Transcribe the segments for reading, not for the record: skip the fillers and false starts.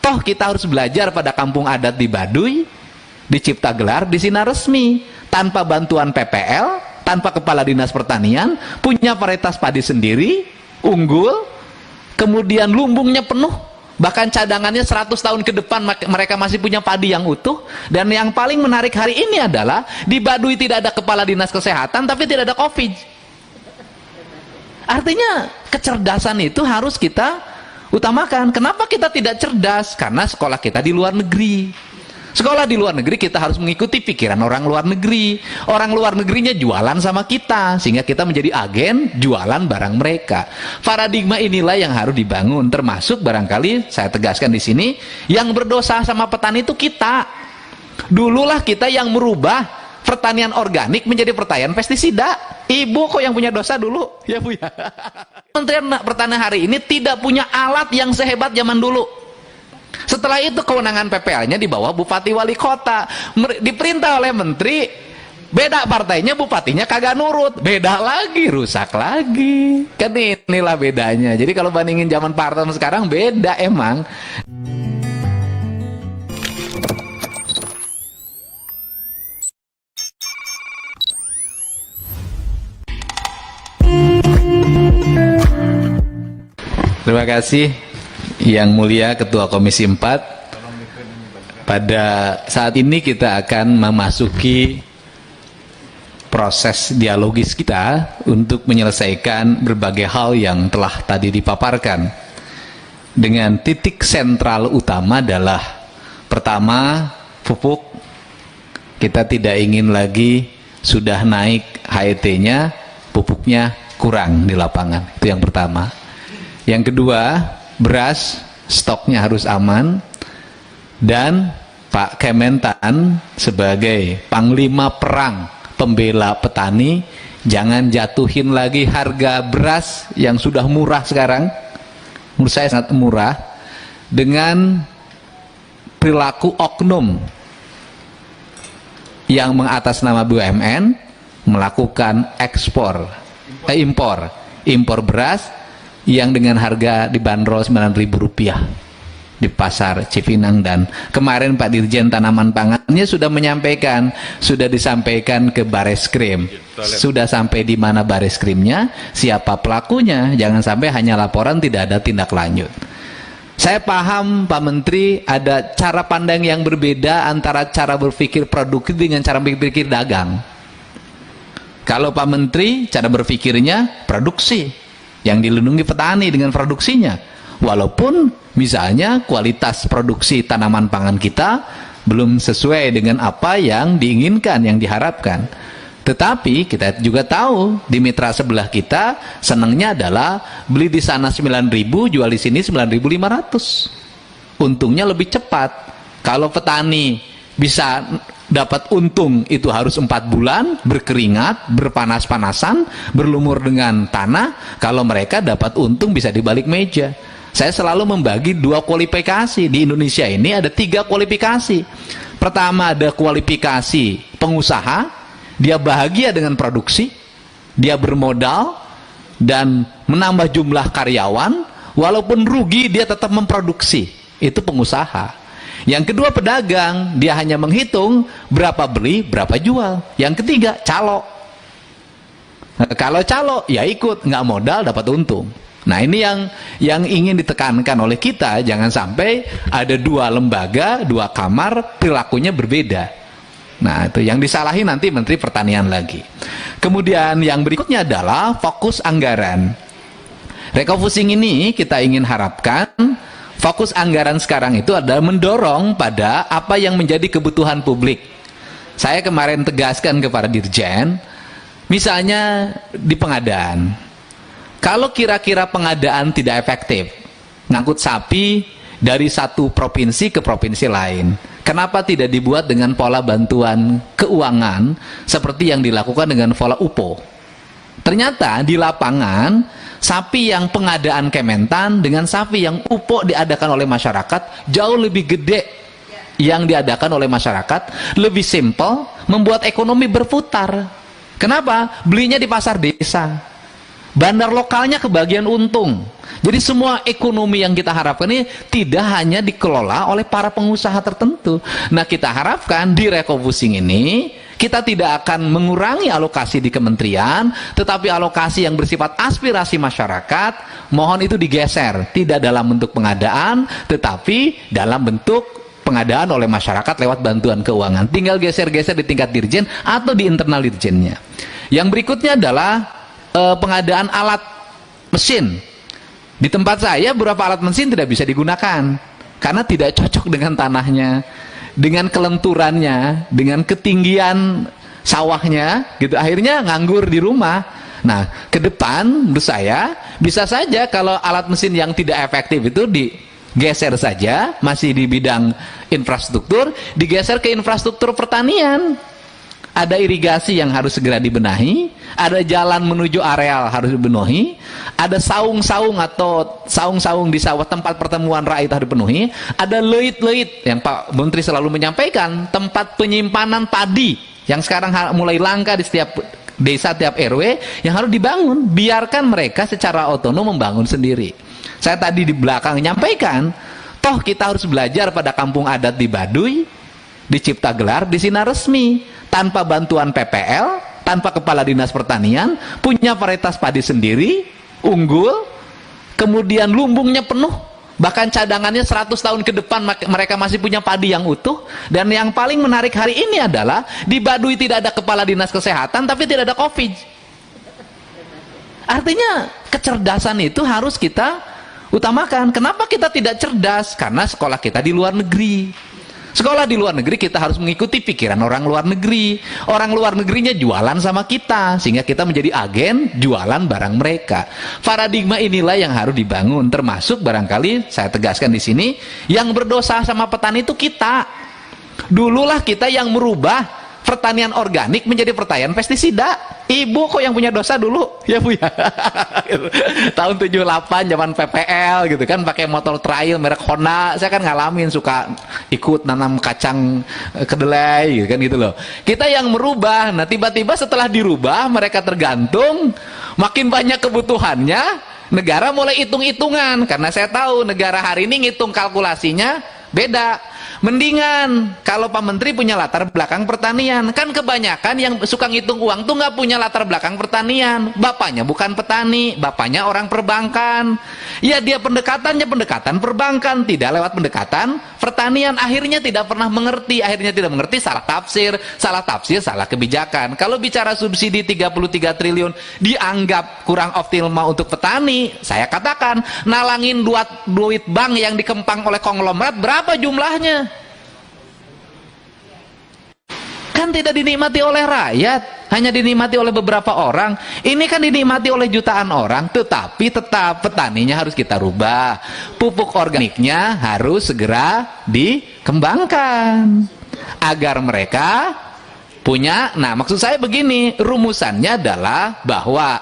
toh kita harus belajar pada kampung adat di Baduy, di Cipta Gelar, di Sinar Resmi, tanpa bantuan PPL, tanpa kepala dinas pertanian, punya varietas padi sendiri, unggul, kemudian lumbungnya penuh, bahkan cadangannya 100 tahun ke depan mereka masih punya padi yang utuh. Dan yang paling menarik hari ini adalah di Baduy tidak ada kepala dinas kesehatan, tapi tidak ada COVID. Artinya kecerdasan itu harus kita utamakan. Kenapa kita tidak cerdas? Karena sekolah kita di luar negeri. Sekolah di luar negeri kita harus mengikuti pikiran orang luar negeri. Orang luar negerinya jualan sama kita, sehingga kita menjadi agen jualan barang mereka. Paradigma inilah yang harus dibangun, termasuk barangkali saya tegaskan di sini, yang berdosa sama petani itu kita. Dululah kita yang merubah pertanian organik menjadi pertanian pestisida. Ibu kok yang punya dosa dulu, ya Bu ya. Kementerian Pertanian hari ini tidak punya alat yang sehebat zaman dulu. Setelah itu kewenangan PPL-nya di bawah Bupati Wali Kota, diperintah oleh menteri, beda partainya, bupatinya kagak nurut, beda lagi, rusak lagi. Kan inilah bedanya. Jadi kalau bandingin zaman Pak Harto sekarang beda emang. Terima kasih Yang Mulia Ketua Komisi 4. Pada saat ini kita akan memasuki proses dialogis kita untuk menyelesaikan berbagai hal yang telah tadi dipaparkan. Dengan titik sentral utama adalah, pertama, pupuk. Kita tidak ingin lagi sudah naik HET-nya, pupuknya kurang di lapangan. Itu yang pertama. Yang kedua, beras stoknya harus aman, dan Pak Kementan sebagai panglima perang pembela petani, jangan jatuhin lagi harga beras yang sudah murah sekarang, menurut saya sangat murah, dengan perilaku oknum yang mengatasnama BUMN melakukan impor beras yang dengan harga dibanderol Rp9.000 di pasar Cipinang. Dan kemarin Pak Dirjen Tanaman Pangannya sudah menyampaikan, sudah disampaikan ke Bareskrim, sudah sampai di mana Bareskrimnya, siapa pelakunya, jangan sampai hanya laporan tidak ada tindak lanjut. Saya paham Pak Menteri ada cara pandang yang berbeda antara cara berpikir produktif dengan cara berpikir dagang. Kalau Pak Menteri cara berpikirnya produksi, yang dilindungi petani dengan produksinya, walaupun misalnya kualitas produksi tanaman pangan kita belum sesuai dengan apa yang diinginkan, yang diharapkan. Tetapi kita juga tahu di mitra sebelah kita senangnya adalah beli di sana 9.000, jual di sini 9.500. Untungnya lebih cepat. Kalau petani bisa dapat untung itu harus 4 bulan, berkeringat, berpanas-panasan, berlumur dengan tanah. Kalau mereka dapat untung bisa di balik meja. Saya selalu membagi 2 kualifikasi. Di Indonesia ini ada 3 kualifikasi. Pertama, ada kualifikasi pengusaha, dia bahagia dengan produksi, dia bermodal dan menambah jumlah karyawan, walaupun rugi dia tetap memproduksi. Itu pengusaha. Yang kedua, pedagang, dia hanya menghitung berapa beli, berapa jual. Yang ketiga, calo. Nah, kalau calo, ya ikut, nggak modal dapat untung. Nah, ini yang ingin ditekankan oleh kita, jangan sampai ada 2 lembaga, 2 kamar, perilakunya berbeda. Nah, itu yang disalahin nanti Menteri Pertanian lagi. Kemudian yang berikutnya adalah fokus anggaran. Refocusing ini kita ingin harapkan, fokus anggaran sekarang itu adalah mendorong pada apa yang menjadi kebutuhan publik. Saya kemarin tegaskan kepada Dirjen, misalnya di pengadaan, kalau kira-kira pengadaan tidak efektif, ngangkut sapi dari satu provinsi ke provinsi lain, kenapa tidak dibuat dengan pola bantuan keuangan seperti yang dilakukan dengan pola UPO? Ternyata di lapangan, sapi yang pengadaan Kementan dengan sapi yang UPO diadakan oleh masyarakat jauh lebih gede. Yang diadakan oleh masyarakat lebih simpel, membuat ekonomi berputar. Kenapa? Belinya di pasar desa, bandar lokalnya kebagian untung. Jadi semua ekonomi yang kita harapkan ini tidak hanya dikelola oleh para pengusaha tertentu. Nah, kita harapkan di refocusing ini kita tidak akan mengurangi alokasi di kementerian, tetapi alokasi yang bersifat aspirasi masyarakat, mohon itu digeser, tidak dalam bentuk pengadaan, tetapi dalam bentuk pengadaan oleh masyarakat lewat bantuan keuangan. Tinggal geser-geser di tingkat dirjen atau di internal dirjennya. Yang berikutnya adalah pengadaan alat mesin. Di tempat saya beberapa alat mesin tidak bisa digunakan karena tidak cocok dengan tanahnya, dengan kelenturannya, dengan ketinggian sawahnya gitu. Akhirnya nganggur di rumah. Nah, ke depan menurut saya bisa saja kalau alat mesin yang tidak efektif itu digeser saja, masih di bidang infrastruktur, digeser ke infrastruktur pertanian. Ada irigasi yang harus segera dibenahi, ada jalan menuju areal harus dibenahi, ada saung-saung atau saung-saung di sawah tempat pertemuan rakyat harus dipenuhi, ada leit-leit yang Pak Menteri selalu menyampaikan, tempat penyimpanan padi yang sekarang mulai langka di setiap desa, tiap RW yang harus dibangun. Biarkan mereka secara otonom membangun sendiri. Saya tadi di belakang menyampaikan, toh kita harus belajar pada kampung adat di Baduy, di Cipta Gelar, di Sinar Resmi, tanpa bantuan PPL, tanpa kepala dinas pertanian, punya varietas padi sendiri, unggul, kemudian lumbungnya penuh, bahkan cadangannya 100 tahun ke depan mereka masih punya padi yang utuh. Dan yang paling menarik hari ini adalah di Baduy tidak ada kepala dinas kesehatan, tapi tidak ada COVID. Artinya kecerdasan itu harus kita utamakan. Kenapa kita tidak cerdas? Karena sekolah kita di luar negeri. Sekolah di luar negeri kita harus mengikuti pikiran orang luar negeri. Orang luar negerinya jualan sama kita, sehingga kita menjadi agen jualan barang mereka. Paradigma inilah yang harus dibangun, termasuk barangkali saya tegaskan di sini, yang berdosa sama petani itu kita. Dululah kita yang merubah pertanian organik menjadi pertanian pestisida. Ibu kok yang punya dosa dulu, ya Bu ya. Tahun 78 zaman PPL gitu kan, pakai motor trail merek Honda. Saya kan ngalamin, suka ikut nanam kacang kedelai gitu kan, gitu loh. Kita yang merubah. Nah, tiba-tiba setelah dirubah mereka tergantung, makin banyak kebutuhannya, negara mulai hitung-hitungan. Karena saya tahu negara hari ini ngitung kalkulasinya beda. Mendingan kalau Pak Menteri punya latar belakang pertanian. Kan kebanyakan yang suka ngitung uang tuh nggak punya latar belakang pertanian. Bapaknya bukan petani, bapaknya orang perbankan. Ya dia pendekatannya pendekatan perbankan, tidak lewat pendekatan pertanian. Akhirnya tidak pernah mengerti, salah tafsir, salah kebijakan. Kalau bicara subsidi 33 triliun dianggap kurang optimal untuk petani, saya katakan nalangin duit bank yang dikempang oleh konglomerat berapa jumlahnya? Kan tidak dinikmati oleh rakyat, hanya dinikmati oleh beberapa orang. Ini kan dinikmati oleh jutaan orang, tetapi tetap petaninya harus kita rubah. Pupuk organiknya harus segera dikembangkan agar mereka punya. Nah, maksud saya begini, rumusannya adalah bahwa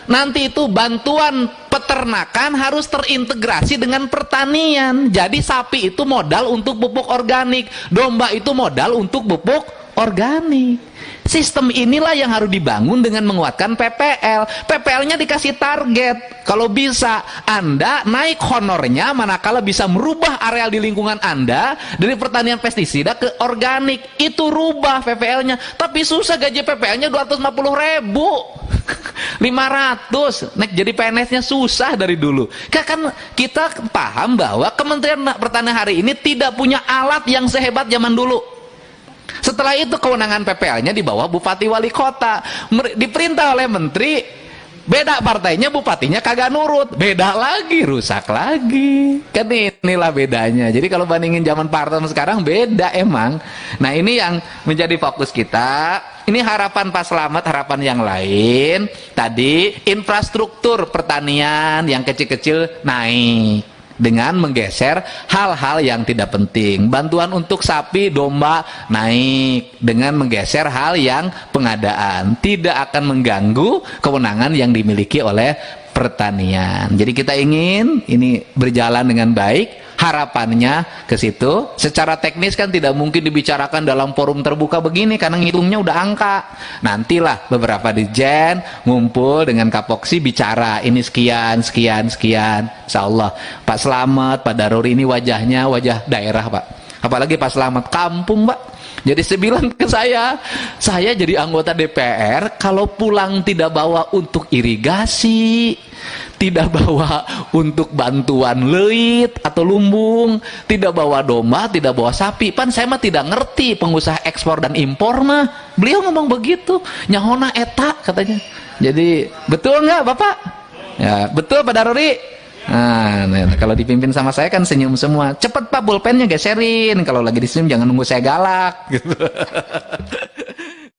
nanti itu bantuan peternakan harus terintegrasi dengan pertanian. Jadi sapi itu modal untuk pupuk organik, domba itu modal untuk pupuk organik. Sistem inilah yang harus dibangun dengan menguatkan PPL. PPL-nya dikasih target. Kalau bisa Anda naik honornya manakala bisa merubah areal di lingkungan Anda dari pertanian pestisida ke organik. Itu rubah PPL-nya. Tapi susah, gaji PPL-nya 250.000. 500. Naik jadi PNS-nya susah dari dulu. Kan kita paham bahwa Kementerian Pertanian hari ini tidak punya alat yang sehebat zaman dulu. Setelah itu kewenangan PPL-nya di bawah bupati wali kota. Diperintah oleh menteri, beda partainya, bupatinya kagak nurut, beda lagi, rusak lagi. Kan inilah bedanya. Jadi kalau bandingin zaman Pak Harto sekarang beda emang. Nah, ini yang menjadi fokus kita. Ini harapan Pak Slamet, harapan yang lain. Tadi infrastruktur pertanian yang kecil-kecil naik dengan menggeser hal-hal yang tidak penting. Bantuan untuk sapi, domba naik dengan menggeser hal yang pengadaan. Tidak akan mengganggu kewenangan yang dimiliki oleh pertanian. Jadi kita ingin ini berjalan dengan baik. harapannya ke situ. Secara teknis kan tidak mungkin dibicarakan dalam forum terbuka begini karena ngitungnya udah angka. Nantilah beberapa dirjen ngumpul dengan Kapoksi bicara ini sekian sekian sekian. Insyaallah Pak Slamet, Pak Daruri ini wajahnya wajah daerah Pak. Apalagi Pak Slamet kampung Pak. Jadi saya bilang ke saya jadi anggota DPR kalau pulang tidak bawa untuk irigasi, tidak bawa untuk bantuan leit atau lumbung, tidak bawa domba, tidak bawa sapi. Pan saya mah tidak ngerti pengusaha ekspor dan impor mah. Beliau ngomong begitu, nyahona eta katanya. Jadi betul nggak Bapak? Ya betul Pak Daruri. Nah, kalau dipimpin sama saya kan senyum semua. Cepet Pak, pulpennya geserin. Kalau lagi disenyum jangan nunggu saya galak gitu.